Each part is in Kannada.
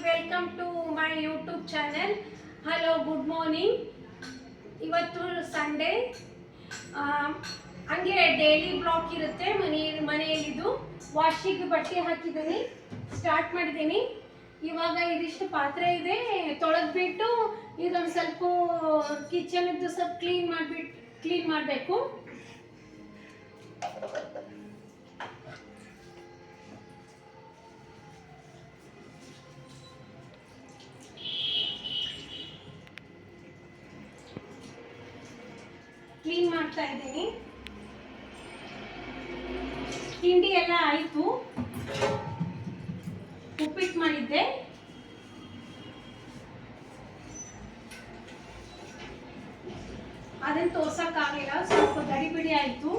Welcome to my YouTube channel. Hello, good morning. ಇವತ್ತು ಸಂಡೇ, ಹಂಗೆ ಡೈಲಿ ಬ್ಲಾಗ್ ಇರುತ್ತೆ. ಮನೆಯಲ್ಲಿದ್ದು ವಾಷಿಗೆ ಬಟ್ಟೆ ಹಾಕಿದ್ದೀನಿ, ಸ್ಟಾರ್ಟ್ ಮಾಡಿದ್ದೀನಿ. ಇವಾಗ ಇದಿಷ್ಟು ಪಾತ್ರೆ ಇದೆ, ತೊಳೆದ್ಬಿಟ್ಟು ಇದೊಂದು ಸ್ವಲ್ಪ ಕಿಚನದ್ದು ಸ್ವಲ್ಪ ಕ್ಲೀನ್ ಮಾಡಬೇಕು. ಕ್ಲೀನ್ ಮಾಡ್ತಾ ಇದ್ದೀನಿ. ತಿಂಡಿ ಎಲ್ಲ ಆಯಿತು. ಉಪ್ಪಿಟ್ಟು ಮಾಡಿದ್ದೆ. ಅದನ್ನು ತೋರ್ಸಕ್ಕಾಗಲಿಲ್ಲ, ಸ್ವಲ್ಪ ಗಡಿಬಿಡಿ ಆಯಿತು.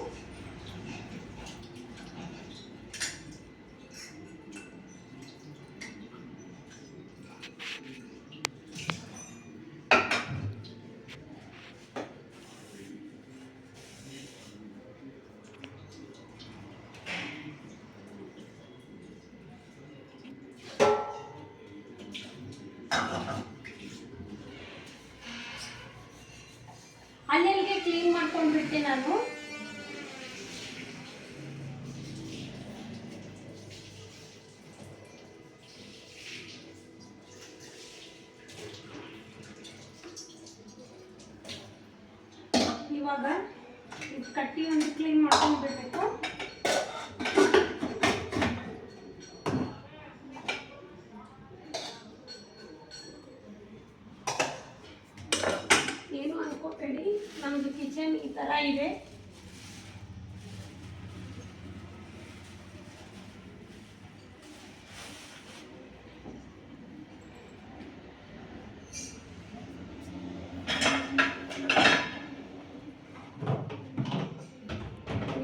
ಅಲ್ಲಿಗೆ ಕ್ಲೀನ್ ಮಾಡ್ಕೊಂಡ್ಬಿಟ್ಟೆ ನಾನು. ಇವಾಗ ಇದು ಕಟ್ಟಿ ಒಂದು ಕ್ಲೀನ್ ಮಾಡ್ಕೊಂಡ್ಬಿಡ್ಬೇಕು. ಏನು ಅನ್ಕೋಬೇಡಿ, ನಮ್ದು ಕಿಚನ್ ಈ ತರ ಇದೆ.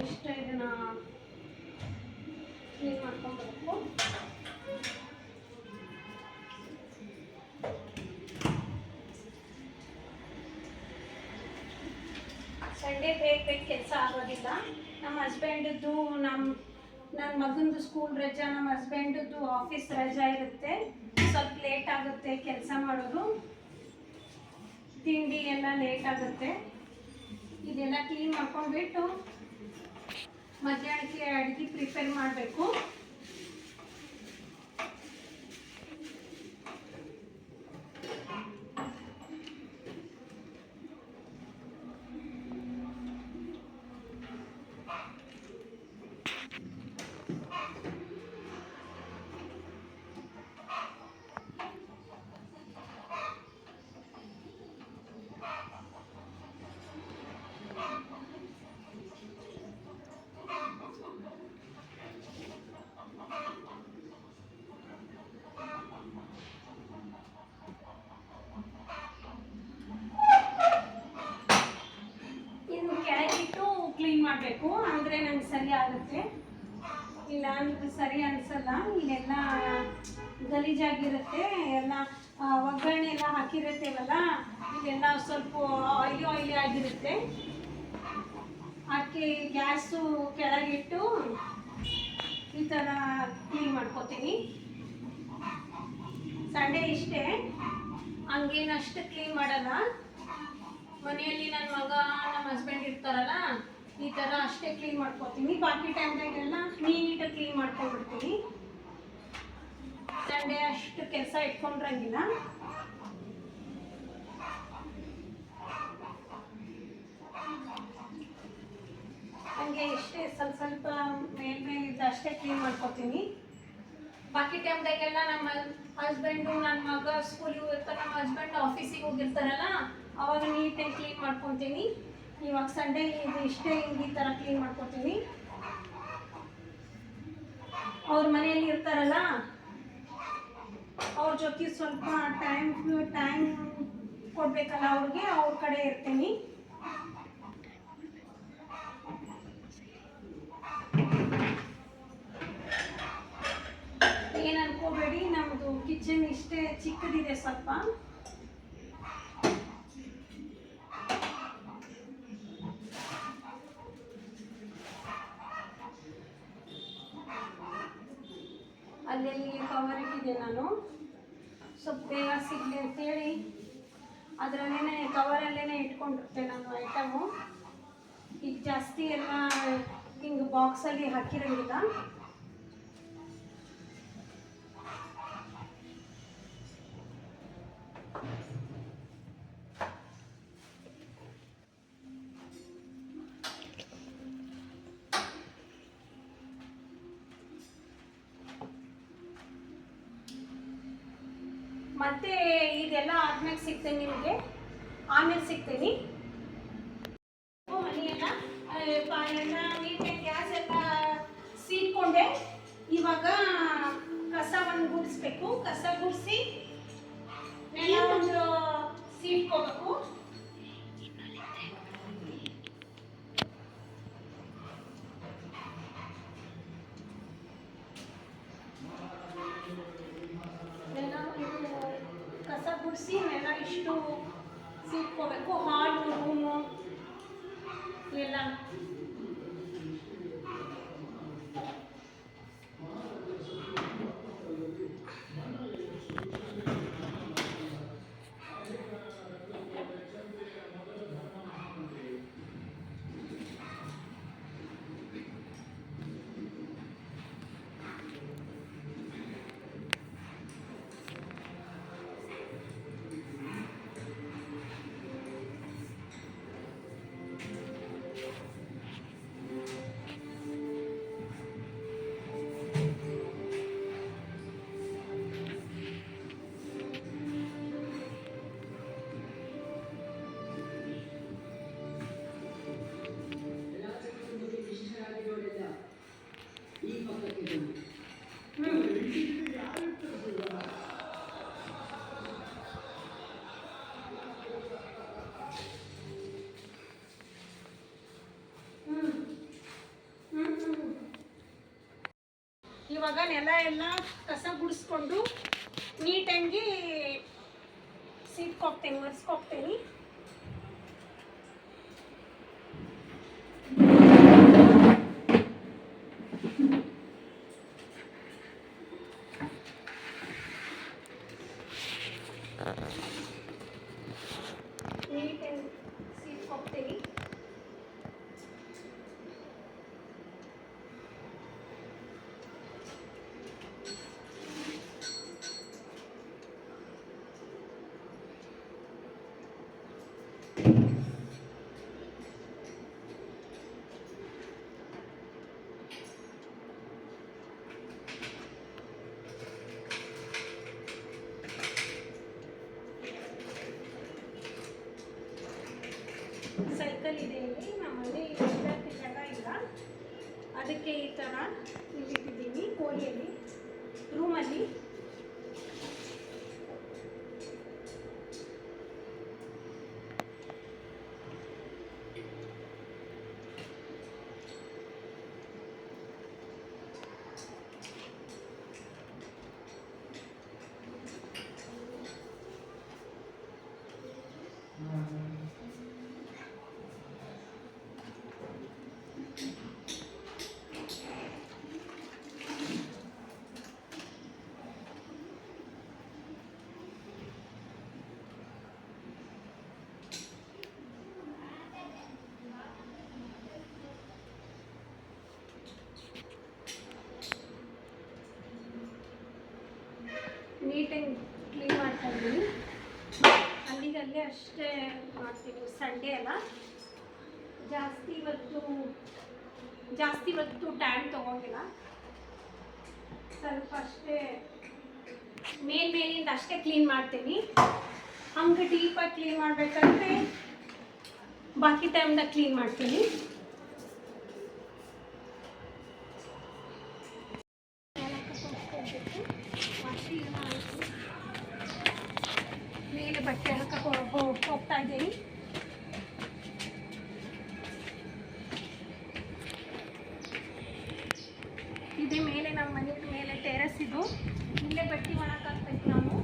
ಇಷ್ಟ ಇದನ್ನ ಕ್ಲೀನ್ ಮಾಡ್ಕೊಂಡ್ಬರ್ಬೇಕು. ಸಂಡೇ ಬೇಗ ಕೆಲಸ ಆಗೋದಿಲ್ಲ. ನಮ್ಮ ಹಸ್ಬೆಂಡದ್ದು, ನನ್ನ ಮಗಂದು ಸ್ಕೂಲ್ ರಜಾ, ನಮ್ಮ ಹಸ್ಬೆಂಡದ್ದು ಆಫೀಸ್ ರಜಾ ಇರುತ್ತೆ. ಸ್ವಲ್ಪ ಲೇಟ್ ಆಗುತ್ತೆ ಕೆಲಸ ಮಾಡೋದು, ತಿಂಡಿ ಎಲ್ಲ ಲೇಟ್ ಆಗುತ್ತೆ. ಇದೆಲ್ಲ ಕ್ಲೀನ್ ಮಾಡ್ಕೊಂಡ್ಬಿಟ್ಟು ಮಧ್ಯಾಹ್ನಕ್ಕೆ ಅಡುಗೆ ಪ್ರಿಪೇರ್ ಮಾಡಬೇಕು. ಕ್ಲೀನ್ ಮಾಡಬೇಕು, ಅಂದರೆ ನಂಗೆ ಸರಿ ಆಗುತ್ತೆ. ಇಲ್ಲ ಅಂದ್ರೆ ಸರಿ ಅನಿಸಲ್ಲ. ಇಲ್ಲೆಲ್ಲ ಗಲೀಜಾಗಿರುತ್ತೆ, ಎಲ್ಲ ಒಗ್ಗರಣೆ ಎಲ್ಲ ಹಾಕಿರುತ್ತೇವಲ್ಲ, ಇಲ್ಲೆಲ್ಲ ಸ್ವಲ್ಪ ಆಯಿಲಿ ಆಗಿರುತ್ತೆ. ಅದಕ್ಕೆ ಗ್ಯಾಸು ಕೆಳಗಿಟ್ಟು ಈ ಥರ ಕ್ಲೀನ್ ಮಾಡ್ಕೋತೀನಿ. ಸಂಡೇ ಇಷ್ಟೇ, ಹಂಗೇನಷ್ಟು ಕ್ಲೀನ್ ಮಾಡಲ್ಲ. ಮನೆಯಲ್ಲಿ ನನ್ನ ಮಗ, ನಮ್ಮ ಹಸ್ಬೆಂಡ್ ಇರ್ತಾರಲ್ಲ, ಈ ಥರ ಅಷ್ಟೇ ಕ್ಲೀನ್ ಮಾಡ್ಕೊತೀನಿ. ಬಾಕಿ ಟೈಮ್ದಾಗೆಲ್ಲ ನೀಟಾಗಿ ಕ್ಲೀನ್ ಮಾಡ್ಕೊಂಡ್ಬಿಡ್ತೀನಿ. ಸಂಡೇ ಅಷ್ಟು ಕೆಲಸ ಇಟ್ಕೊಂಡ್ರಂಗಿಲ್ಲ. ಹಂಗೆ ಇಷ್ಟೇ ಸ್ವಲ್ಪ ಮೇಲ್ಮೇಲಿದ್ದು ಅಷ್ಟೇ ಕ್ಲೀನ್ ಮಾಡ್ಕೊತೀನಿ. ಬಾಕಿ ಟೈಮ್ದಾಗೆಲ್ಲ ನಮ್ಮ ಹಸ್ಬೆಂಡು, ನನ್ನ ಮಗ ಸ್ಕೂಲಿಗೆ ಹೋಗಿರ್ತಾರೆ, ನಮ್ಮ ಹಸ್ಬೆಂಡ್ ಆಫೀಸಿಗೆ ಹೋಗಿರ್ತಾರಲ್ಲ, ಅವಾಗ ನೀಟಾಗಿ ಕ್ಲೀನ್ ಮಾಡ್ಕೊತೀನಿ. ಇವಾಗ ಸಂಡೇ ಇದು ಇಷ್ಟೇ, ಈ ಥರ ಕ್ಲೀನ್ ಮಾಡ್ಕೊತೀನಿ. ಅವ್ರ ಮನೆಯಲ್ಲಿ ಇರ್ತಾರಲ್ಲ, ಅವ್ರ ಜೊತೆ ಸ್ವಲ್ಪ ಟೈಮ್ ಕೊಡಬೇಕಲ್ಲ ಅವ್ರಿಗೆ, ಅವ್ರ ಕಡೆ ಇರ್ತೀನಿ. ಏನು ಅನ್ಕೋಬೇಡಿ, ನಮ್ಮದು ಕಿಚನ್ ಇಷ್ಟೇ ಚಿಕ್ಕದಿದೆ ಸ್ವಲ್ಪ. ಅಲ್ಲೆಲ್ಲಿ ಕವರ್ ಇಟ್ಟಿದ್ದೆ ನಾನು. ಸ್ವಲ್ಪ ಬೇಗ ಸಿಗಲಿ ಅಂತೇಳಿ ಅದರಲ್ಲೇ ಕವರಲ್ಲೇ ಇಟ್ಕೊಂಡಿರ್ತೇನೆ ನಾನು ಐಟಮು. ಈಗ ಜಾಸ್ತಿ ಎಲ್ಲ ಹಿಂಗೆ ಬಾಕ್ಸಲ್ಲಿ ಹಾಕಿರಂಗಿಲ್ಲ. ಮತ್ತೆ ಇದೆಲ್ಲ ಆದ್ಮೇಲೆ ಸಿಗ್ತೇನೆ ನಿಮಗೆ, ಆಮೇಲೆ ಸಿಗ್ತೀನಿ. ಮನೆ ಎಲ್ಲ ನೀಟಾಗಿ ಗ್ಯಾಸ್ ಎಲ್ಲ ಸೀಟ್ಕೊಂಡೆ. ಇವಾಗ ಕಸವನ್ನು ಗುಡಿಸ್ಬೇಕು. ಕಸ ಗುಡಿಸಿ ನೆಲ ಒಂದು ಸೀಟ್ಕೋಬೇಕು. ಕಸ ಗುಡಿಸಿ ನೆಲ ಇಷ್ಟು ಸೀಟ್ಕೋಬೇಕು. ಹಾಲು ರೂಮು ಎಲ್ಲ ಇವಾಗ ನೆಲ ಎಲ್ಲ ಕಸ ಗುಡಿಸ್ಕೊಂಡು ನೀಟಾಗಿ ಸೀಟ್ಕೋಗ್ತೇನೆ, ಒರೆಸ್ಕೋಗ್ತೇನೆ. ನೀಟಾಗಿ ಸೀಟ್ಕೋಗ್ತೇನೆ. ಸೈಕಲ್ ಇದೆ ಇಲ್ಲಿ ನಮ್ಮಲ್ಲಿ, ಇಡೋಕ್ಕೆ ಜಾಗ ಇಲ್ಲ, ಅದಕ್ಕೆ ಈ ಥರ ಇಟ್ಟಿದ್ದೀನಿ ಕೋಲಿಯಲ್ಲಿ ರೂಮಲ್ಲಿ. ನೀಟಾಗಿ ಕ್ಲೀನ್ ಮಾಡ್ತಾ ಇದ್ದೀನಿ. ಅಲ್ಲಿಗಲ್ಲೇ ಅಷ್ಟೇ ಮಾಡ್ತೀನಿ. ಸಂಡೇ ಅಲ್ಲ, ಜಾಸ್ತಿ ಇವತ್ತು ಟೈಮ್ ತೊಗೊಂಡಿಲ್ಲ. ಸ್ವಲ್ಪ ಅಷ್ಟೇ ಮೇಲಿಂದ ಅಷ್ಟೇ ಕ್ಲೀನ್ ಮಾಡ್ತೀನಿ. ಹಂಗೆ ಡೀಪಾಗಿ ಕ್ಲೀನ್ ಮಾಡಬೇಕಂದ್ರೆ ಬಾಕಿ ಟೈಮ್ದಾಗ ಕ್ಲೀನ್ ಮಾಡ್ತೀನಿ. ಮೇಲೆ ಬಟ್ಟೆ ಹಾಕಕ್ಕೆ ಹೋಗ್ತಾ ಇದ್ದೀನಿ. ಇದೇ ಮೇಲೆ ನಮ್ಮ ಮನೆ ಮೇಲೆ ಟೆರೆಸ್ ಇದು. ಇಲ್ಲೇ ಬಟ್ಟೆ ಮಾಡಕ್ಕಾಗ್ತೈತಿ ನಾವು.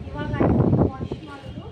ಇವಾಗ ವಾಶ್ ಮಾಡೋದು.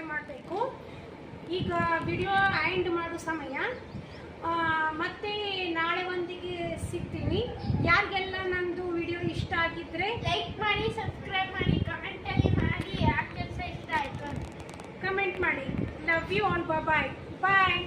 ಶೇರ್ ಮಾಡಬೇಕು. ಈಗ ವಿಡಿಯೋ ಆ್ಯಂಡ್ ಮಾಡೋ ಸಮಯ. ಮತ್ತೆ ನಾಳೆ ಒಂದಿಗೆ ಸಿಗ್ತೀನಿ. ಯಾರಿಗೆಲ್ಲ ನಂದು ವಿಡಿಯೋ ಇಷ್ಟ ಆಗಿದ್ರೆ ಲೈಕ್ ಮಾಡಿ, ಸಬ್ಸ್ಕ್ರೈಬ್ ಮಾಡಿ, ಕಮೆಂಟಲ್ಲಿ ಮಾಡಿ ಯಾಕೆ ಕೆಲಸ ಇಷ್ಟ ಆಯಿತು ಕಮೆಂಟ್ ಮಾಡಿ. Love you all. Bye bye.